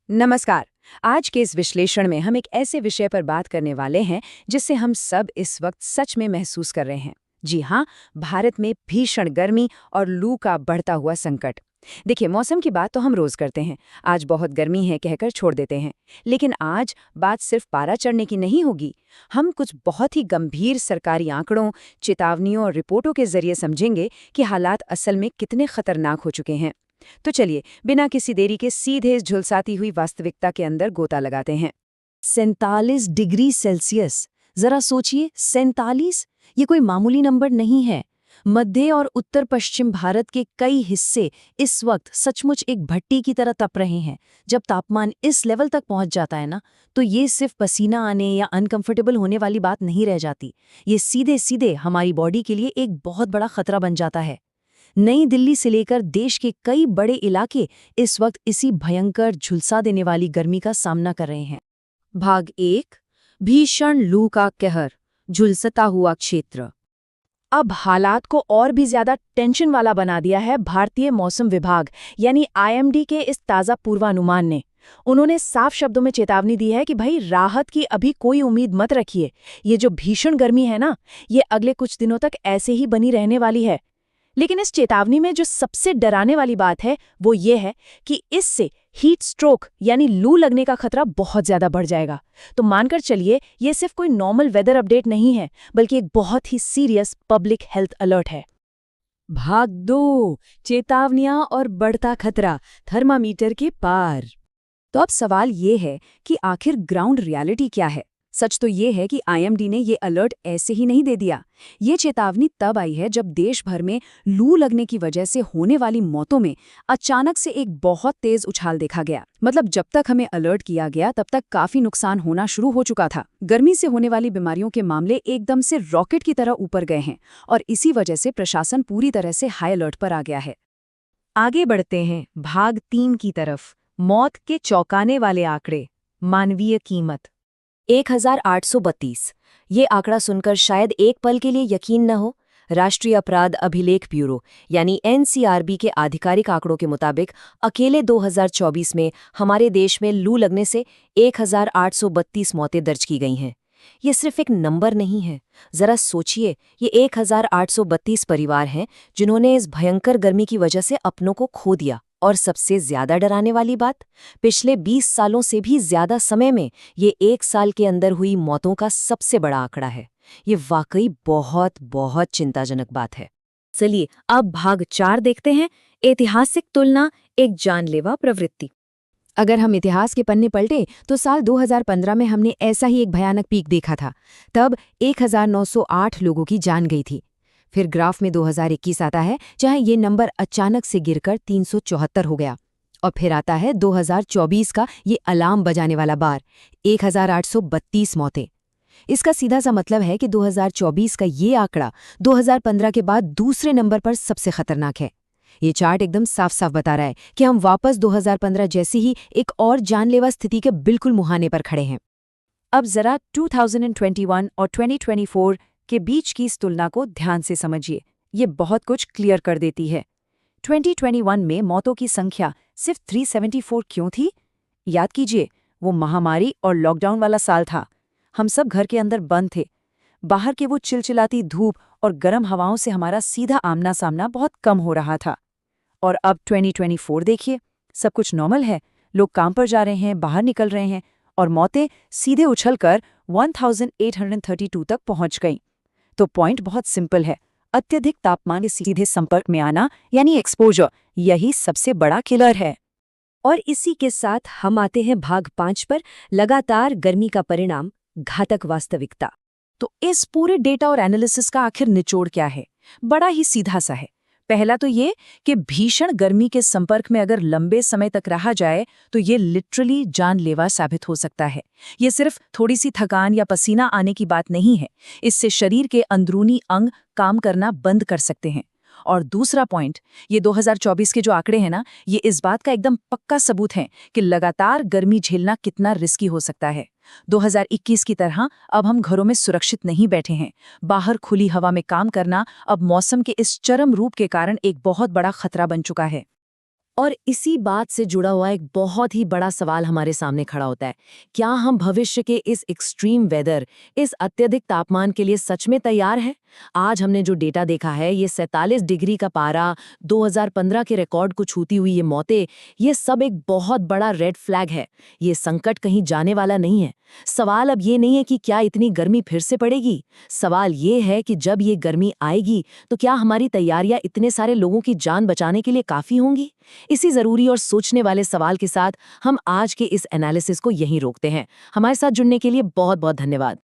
नमस्कार। आज के इस विश्लेषण में हम एक ऐसे विषय पर बात करने वाले हैं जिससे हम सब इस वक्त सच में महसूस कर रहे हैं। जी हाँ, भारत में भीषण गर्मी और लू का बढ़ता हुआ संकट। देखिए, मौसम की बात तो हम रोज करते हैं, आज बहुत गर्मी है कहकर छोड़ देते हैं। लेकिन आज बात सिर्फ पारा चढ़ने की नहीं होगी। हम कुछ बहुत ही गंभीर सरकारी आंकड़ों, चेतावनियों और रिपोर्टों के जरिए समझेंगे कि हालात असल में कितने खतरनाक हो चुके हैं। तो चलिए, बिना किसी देरी के सीधे इस झुलसाती हुई वास्तविकता के अंदर गोता लगाते हैं। 47 डिग्री सेल्सियस। जरा सोचिए, 47। ये कोई मामूली नंबर नहीं है। मध्य और उत्तर पश्चिम भारत के कई हिस्से इस वक्त सचमुच एक भट्टी की तरह तप रहे हैं। जब तापमान इस लेवल तक पहुंच जाता है ना, तो ये सिर्फ पसीना आने या अनकंफर्टेबल होने वाली बात नहीं रह जाती। ये सीधे सीधे हमारी बॉडी के लिए एक बहुत बड़ा खतरा बन जाता है। नई दिल्ली से लेकर देश के कई बड़े इलाके इस वक्त इसी भयंकर झुलसा देने वाली गर्मी का सामना कर रहे हैं। भाग 1, भीषण लू का कहर, झुलसता हुआ क्षेत्र। अब हालात को और भी ज्यादा टेंशन वाला बना दिया है भारतीय मौसम विभाग यानी आईएमडी के इस ताज़ा पूर्वानुमान ने। उन्होंने साफ शब्दों में चेतावनी दी है कि भाई, राहत की अभी कोई उम्मीद मत रखिए। ये जो भीषण गर्मी है ना, ये अगले कुछ दिनों तक ऐसे ही बनी रहने वाली है। लेकिन इस चेतावनी में जो सबसे डराने वाली बात है वो ये है कि इससे हीट स्ट्रोक यानी लू लगने का खतरा बहुत ज्यादा बढ़ जाएगा। तो मानकर चलिए, ये सिर्फ कोई नॉर्मल वेदर अपडेट नहीं है, बल्कि एक बहुत ही सीरियस पब्लिक हेल्थ अलर्ट है। भाग 2, चेतावनियां और बढ़ता खतरा, थर्मामीटर के पार। तो अब सवाल ये है कि आखिर ग्राउंड रियलिटी क्या है। सच तो ये है कि आईएमडी ने ये अलर्ट ऐसे ही नहीं दे दिया। ये चेतावनी तब आई है जब देश भर में लू लगने की वजह से होने वाली मौतों में अचानक से एक बहुत तेज उछाल देखा गया। मतलब जब तक हमें अलर्ट किया गया तब तक काफी नुकसान होना शुरू हो चुका था। गर्मी से होने वाली बीमारियों के मामले एकदम से रॉकेट की तरह ऊपर गए हैं और इसी वजह से प्रशासन पूरी तरह से हाई अलर्ट पर आ गया है। आगे बढ़ते हैं भाग 3 की तरफ। मौत के चौंकाने वाले आंकड़े, मानवीय कीमत। 1832। ये आंकड़ा सुनकर शायद एक पल के लिए यकीन न हो। राष्ट्रीय अपराध अभिलेख ब्यूरो यानी एनसीआरबी के आधिकारिक आंकड़ों के मुताबिक अकेले 2024 में हमारे देश में लू लगने से 1832 मौतें दर्ज की गई हैं। ये सिर्फ एक नंबर नहीं है। जरा सोचिए, ये 1832 परिवार हैं जिन्होंने इस भयंकर गर्मी की वजह से अपनों को खो दिया। और सबसे ज्यादा डराने वाली बात, पिछले 20 सालों से भी ज्यादा समय में ये एक साल के अंदर हुई मौतों का सबसे बड़ा आंकड़ा है। ये वाकई बहुत बहुत चिंताजनक बात है। चलिए अब भाग 4 देखते हैं, ऐतिहासिक तुलना, एक जानलेवा प्रवृत्ति। अगर हम इतिहास के पन्ने पलटे तो साल 2015 में हमने ऐसा ही एक भयानक पीक देखा था। तब 1908 लोगों की जान गई थी। फिर ग्राफ में 2021 आता है, जहां ये नंबर अचानक से गिरकर 374 हो गया। और फिर आता है 2024 का ये अलार्म बजाने वाला बार, 1832 मौतें। इसका सीधा सा मतलब है कि 2024 का ये आंकड़ा 2015 के बाद दूसरे नंबर पर सबसे खतरनाक है। ये चार्ट एकदम साफ साफ बता रहा है कि हम वापस 2015 जैसी ही एक और जानलेवा स्थिति के बिल्कुल मुहाने पर खड़े हैं। अब जरा 2021 और 2024 के बीच की इस तुलना को ध्यान से समझिए। ये बहुत कुछ क्लियर कर देती है। 2021 में मौतों की संख्या सिर्फ 374 क्यों थी? याद कीजिए, वो महामारी और लॉकडाउन वाला साल था। हम सब घर के अंदर बंद थे। बाहर के वो चिलचिलाती धूप और गर्म हवाओं से हमारा सीधा आमना सामना बहुत कम हो रहा था। और अब 2024 देखिए, सब कुछ नॉर्मल है। लोग काम पर जा रहे हैं, बाहर निकल रहे हैं और मौतें सीधे उछलकर 1832 तक पहुंच गईं। तो पॉइंट बहुत सिंपल है, अत्यधिक तापमान के सीधे संपर्क में आना यानी एक्सपोजर, यही सबसे बड़ा किलर है। और इसी के साथ हम आते हैं भाग 5 पर, लगातार गर्मी का परिणाम, घातक वास्तविकता। तो इस पूरे डेटा और एनालिसिस का आखिर निचोड़ क्या है? बड़ा ही सीधा सा है। पहला तो ये कि भीषण गर्मी के संपर्क में अगर लंबे समय तक रहा जाए तो ये लिटरली जानलेवा साबित हो सकता है। ये सिर्फ थोड़ी सी थकान या पसीना आने की बात नहीं है। इससे शरीर के अंदरूनी अंग काम करना बंद कर सकते हैं। और दूसरा पॉइंट, ये 2024 के जो आंकड़े हैं ना, ये इस बात का एकदम पक्का सबूत है कि लगातार गर्मी झेलना कितना रिस्की हो सकता है। 2021 की तरह अब हम घरों में सुरक्षित नहीं बैठे हैं। बाहर खुली हवा में काम करना अब मौसम के इस चरम रूप के कारण एक बहुत बड़ा खतरा बन चुका है। और इसी बात से जुड़ा हुआ एक बहुत ही बड़ा सवाल हमारे सामने खड़ा होता है, क्या हम भविष्य के इस एक्सट्रीम वेदर, इस अत्यधिक तापमान के लिए सच में तैयार हैं? आज हमने जो डेटा देखा है, ये 47 डिग्री का पारा, 2015 के रिकॉर्ड को छूती हुई ये मौतें, ये सब एक बहुत बड़ा रेड फ्लैग है। ये संकट कहीं जाने वाला नहीं है। सवाल अब ये नहीं है कि क्या इतनी गर्मी फिर से पड़ेगी, सवाल ये है कि जब ये गर्मी आएगी तो क्या हमारी तैयारियां इतने सारे लोगों की जान बचाने के लिए काफी होंगी? इसी जरूरी और सोचने वाले सवाल के साथ हम आज के इस एनालिसिस को यहीं रोकते हैं। हमारे साथ जुड़ने के लिए बहुत बहुत धन्यवाद।